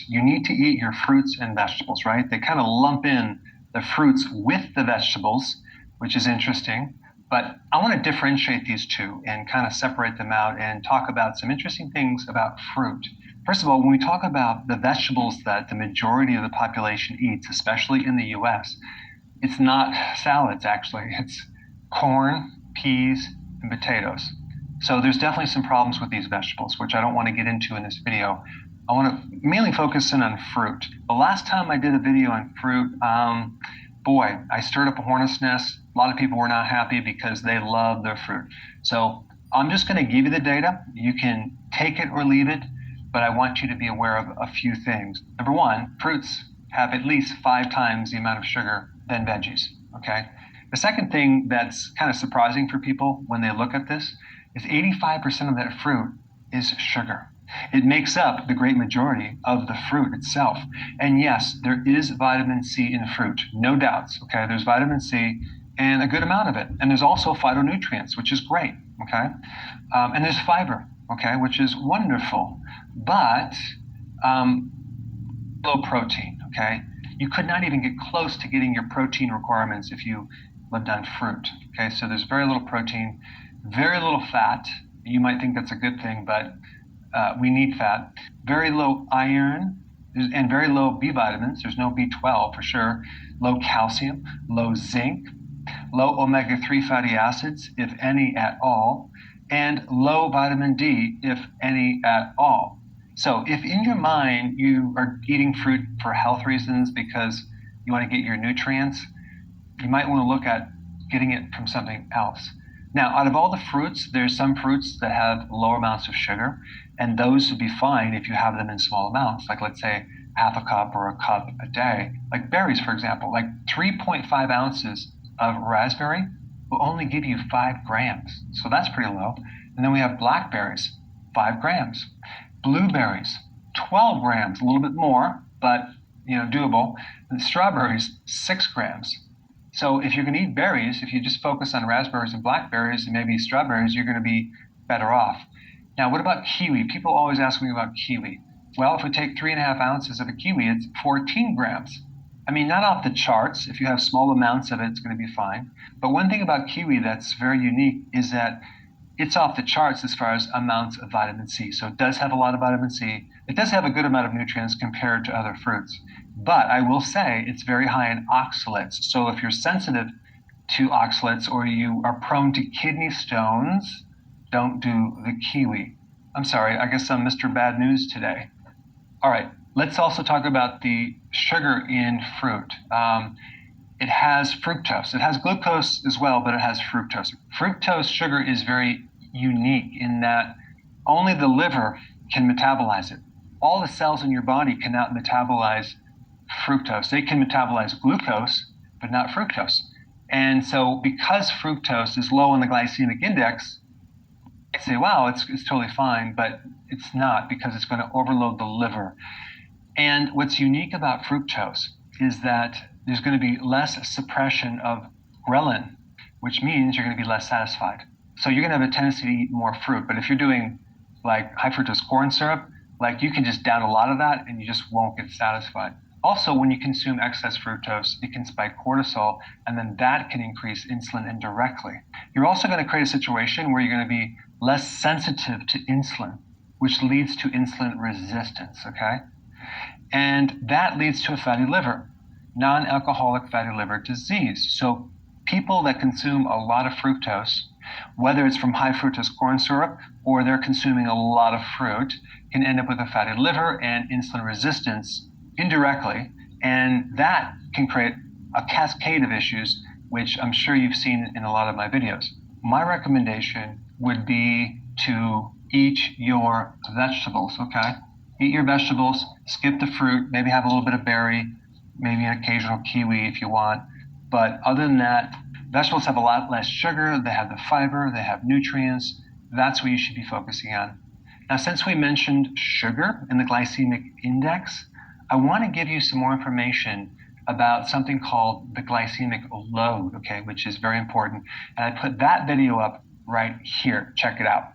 You need to eat your fruits and vegetables, right? They kind of lump in the fruits with the vegetables, which is interesting. But I want to differentiate these two and kind of separate them out and talk about some interesting things about fruit. First of all, when we talk about the vegetables that the majority of the population eats, especially in the US, it's not salads, actually. It's corn, peas, and potatoes. So there's definitely some problems with these vegetables, which I don't want to get into in this video. I want to mainly focus in on fruit. The last time I did a video on fruit, boy, I stirred up a hornet's nest. A lot of people were not happy because they love their fruit. So I'm just going to give you the data. You can take it or leave it, but I want you to be aware of a few things. Number one, fruits have at least 5 times the amount of sugar than veggies, okay? The second thing that's kind of surprising for people when they look at this is 85% of that fruit is sugar. It makes up the great majority of the fruit itself. And yes, there is vitamin C in fruit, no doubts, okay? There's vitamin C and a good amount of it. And there's also phytonutrients, which is great, okay? And there's fiber, okay, which is wonderful. But low protein, okay? You could not even get close to getting your protein requirements if you lived on fruit, okay? So there's very little protein, very little fat. You might think that's a good thing, but we need fat. Very low iron and very low B vitamins. There's no B12 for sure. Low calcium, low zinc, low omega-3 fatty acids, if any at all, and low vitamin D, if any at all. So if in your mind you are eating fruit for health reasons because you want to get your nutrients, you might want to look at getting it from something else. Now, out of all the fruits, there's some fruits that have lower amounts of sugar, and those would be fine if you have them in small amounts, like let's say half a cup or a cup a day. Like berries, for example, like 3.5 ounces of raspberry will only give you 5 grams. So that's pretty low. And then we have blackberries, 5 grams. Blueberries, 12 grams, a little bit more, but doable. And strawberries, 6 grams. So if you're going to eat berries, if you just focus on raspberries and blackberries and maybe strawberries, you're going to be better off. Now, what about kiwi? People always ask me about kiwi. Well, if we take 3.5 ounces of a kiwi, it's 14 grams. I mean, not off the charts. If you have small amounts of it, it's going to be fine. But one thing about kiwi that's very unique is that it's off the charts as far as amounts of vitamin C. So it does have a lot of vitamin C. It does have a good amount of nutrients compared to other fruits. But I will say it's very high in oxalates. So if you're sensitive to oxalates or you are prone to kidney stones, don't do the kiwi. I'm sorry, I guess I'm Mr. Bad News today. All right, let's also talk about the sugar in fruit. It has fructose. It has glucose as well, but it has fructose. Fructose sugar is very unique in that only the liver can metabolize it. All the cells in your body cannot metabolize fructose. They can metabolize glucose, but not fructose. And so because fructose is low on the glycemic index, I say, wow, it's totally fine, but it's not because it's going to overload the liver. And what's unique about fructose is that there's going to be less suppression of ghrelin, which means you're going to be less satisfied. So you're going to have a tendency to eat more fruit. But if you're doing like high fructose corn syrup, like you can just down a lot of that and you just won't get satisfied. Also, when you consume excess fructose, it can spike cortisol, and then that can increase insulin indirectly. You're also going to create a situation where you're going to be less sensitive to insulin, which leads to insulin resistance, okay? And that leads to a fatty liver, non-alcoholic fatty liver disease. So people that consume a lot of fructose, whether it's from high fructose corn syrup or they're consuming a lot of fruit, can end up with a fatty liver and insulin resistance indirectly, and that can create a cascade of issues, which I'm sure you've seen in a lot of my videos. My recommendation would be to eat your vegetables, okay? Eat your vegetables, skip the fruit, maybe have a little bit of berry, maybe an occasional kiwi if you want. But other than that, vegetables have a lot less sugar, they have the fiber, they have nutrients. That's what you should be focusing on. Now, since we mentioned sugar and the glycemic index, I want to give you some more information about something called the glycemic load, okay, which is very important. And I put that video up right here. Check it out.